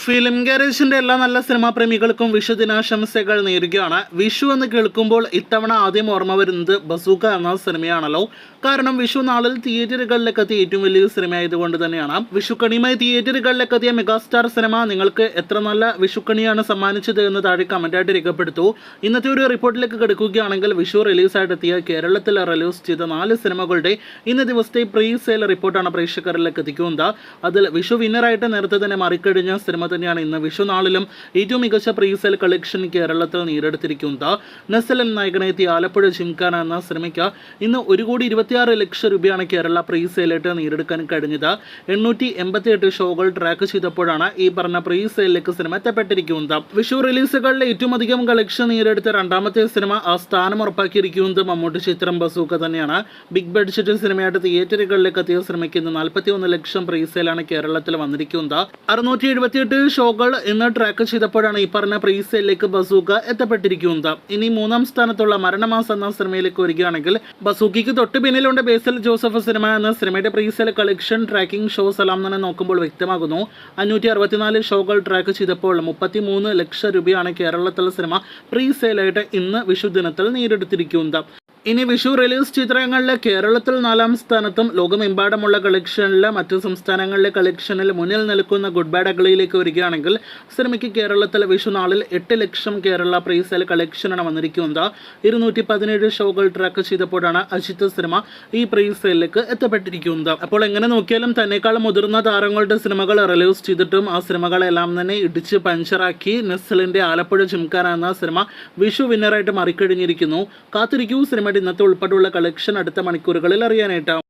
Film ഗാരേജിന്റെ എല്ലാ നല്ല cinema പ്രേമികൾക്കും Vishu ദിനാശംസകൾ നേരുകയാണ്. വിഷു എന്ന് കേൾക്കുമ്പോൾ ഇത്തവണ ആദ്യം ഓർമ്മ വരുന്നത് ബസൂക്ക എന്ന സിനിമയാണല്ലോ. കാരണം വിഷു നാളിൽ തിയേറ്ററുകളിലേക്ക് എത്തിയ ഏറ്റവും വലിയ സിനിമ ആയതുകൊണ്ട് തന്നെയാണ്. വിഷുക്കണിയുമായി തിയേറ്ററുകളിലേക്ക് എത്തിയ മെഗാസ്റ്റാർ സിനിമ നിങ്ങൾക്ക് എത്ര നല്ല വിഷുക്കണിയാണ് സമ്മാനിച്ചത് എന്ന് താഴെ കമന്റായിട്ട് രേഖപ്പെടുത്തു. ഇന്നത്തെ ഒരു റിപ്പോർട്ടിലേക്ക് കിടക്കുകയാണെങ്കിൽ വിഷു റിലീസായിട്ട് എത്തിയ കേരളത്തിൽ റിലീസ് ചെയ്ത 4 സിനിമകളുടെ ഇന്ന ദിവസത്തെ പ്രീ സെയിൽ റിപ്പോർട്ടാണ് പ്രേക്ഷകരിലേക്ക് എത്തിക്കുന്നത്. അതിൽ വിഷു വിന്നറായിട്ട് നേരത്തെ തന്നെ മറിക്കഴിഞ്ഞ സിനിമ തന്നെയാണ് ഇന്ന് വിഷു നാളിലും ഏറ്റവും മികച്ച പ്രീസെയിൽ കളക്ഷൻ കേരളത്തിൽ നേടിയെടുത്തിരിക്കുന്നത്. നസൽ നായകനെ എത്തിയ ആലപ്പുഴ ജിംഖാന എന്ന സിനിമയ്ക്ക് ഇന്ന് 1,26,00,000 രൂപയാണ് കേരള പ്രീസെയിലായിട്ട് നേടിയെടുക്കാൻ കഴിഞ്ഞത്. 888 ഷോകൾ ട്രാക്ക് ചെയ്തപ്പോഴാണ് ഈ പറഞ്ഞ പ്രീസെയിലേക്ക് സിനിമ എത്തപ്പെട്ടിരിക്കുന്നത്. വിഷു റിലീസുകളിലെ ഏറ്റവും അധികം കളക്ഷൻ നേടിയെടുത്ത രണ്ടാമത്തെ സിനിമ ആ സ്ഥാനം ഉറപ്പാക്കിയിരിക്കുന്നത് മമ്മൂട്ടി ചിത്രം ബസൂക്ക തന്നെയാണ്. ബിഗ് ബഡ്ജറ്റ് സിനിമയായിട്ട് തിയേറ്ററുകളിലേക്ക് എത്തിയ സിനിമയ്ക്ക് ഇന്ന് 41 ലക്ഷം പ്രീസെയിലാണ് കേരളത്തിൽ വന്നിരിക്കുന്നത്. 678 ഷോകൾ ഇന്ന് ട്രാക്ക് ചെയ്തപ്പോഴാണ് ഈ പറഞ്ഞ പ്രീസെയിലേക്ക് ബസൂക്ക എത്തപ്പെട്ടിരിക്കുന്നത്. ഇനി 3-ാം സ്ഥാനത്തുള്ള മരണമാസം എന്ന സിനിമയിലേക്ക് വരികയാണെങ്കിൽ ബസൂക്കയ്ക്ക് തൊട്ട് പിന്നിലുണ്ട് ബേസിൽ ജോസഫ് സിനിമ എന്ന സിനിമയുടെ പ്രീസെയിൽ കളക്ഷൻ ട്രാക്കിംഗ് ഷോസ് എല്ലാം തന്നെ നോക്കുമ്പോൾ വ്യക്തമാകുന്നു. 564 ഷോകൾ ട്രാക്ക് ചെയ്തപ്പോൾ 33 ലക്ഷം രൂപയാണ് കേരളത്തിലെ സിനിമ പ്രീസെയിലായിട്ട് ഇന്ന് വിഷു ദിനത്തിൽ നേടിയെടുത്തിരിക്കുന്നത്. ഇനി വിഷു റിലീസ് ചിത്രങ്ങളിലെ കേരളത്തിൽ 4-ാം സ്ഥാനത്തും ലോകമെമ്പാടുമുള്ള കളക്ഷനിലെ മറ്റു സംസ്ഥാനങ്ങളിലെ കളക്ഷനിൽ മുന്നിൽ നിൽക്കുന്ന ഗുഡ് ബാഡ് അഗ്ലിയിലേക്ക് വരികയാണെങ്കിൽ സിനിമയ്ക്ക് കേരളത്തിലെ വിഷു നാളിൽ 8 ലക്ഷം കേരള പ്രീസെയിൽ കളക്ഷനാണ് വന്നിരിക്കുന്നത്. 217 ഷോകൾ ട്രാക്ക് ചെയ്തപ്പോഴാണ് അജിത്ത് സിനിമ ഈ പ്രീസെയിലേക്ക് എത്തപ്പെട്ടിരിക്കുന്നത്. അപ്പോൾ എങ്ങനെ നോക്കിയാലും തന്നെക്കാളും മുതിർന്ന താരങ്ങളുടെ സിനിമകൾ റിലീസ് ചെയ്തിട്ടും ആ സിനിമകളെല്ലാം തന്നെ ഇടിച്ച് പഞ്ചറാക്കി നസലിന്റെ ആലപ്പുഴ ജിംഖാന എന്ന സിനിമ വിഷു വിന്നറായിട്ട് മറിക്കഴിഞ്ഞിരിക്കുന്നു. കാത്തിരിക്കൂ സിനിമയുടെ ഇന്നത്തെ ഉൾപ്പെടെയുള്ള കളക്ഷൻ അടുത്ത മണിക്കൂറുകളിൽ അറിയാനായിട്ട്.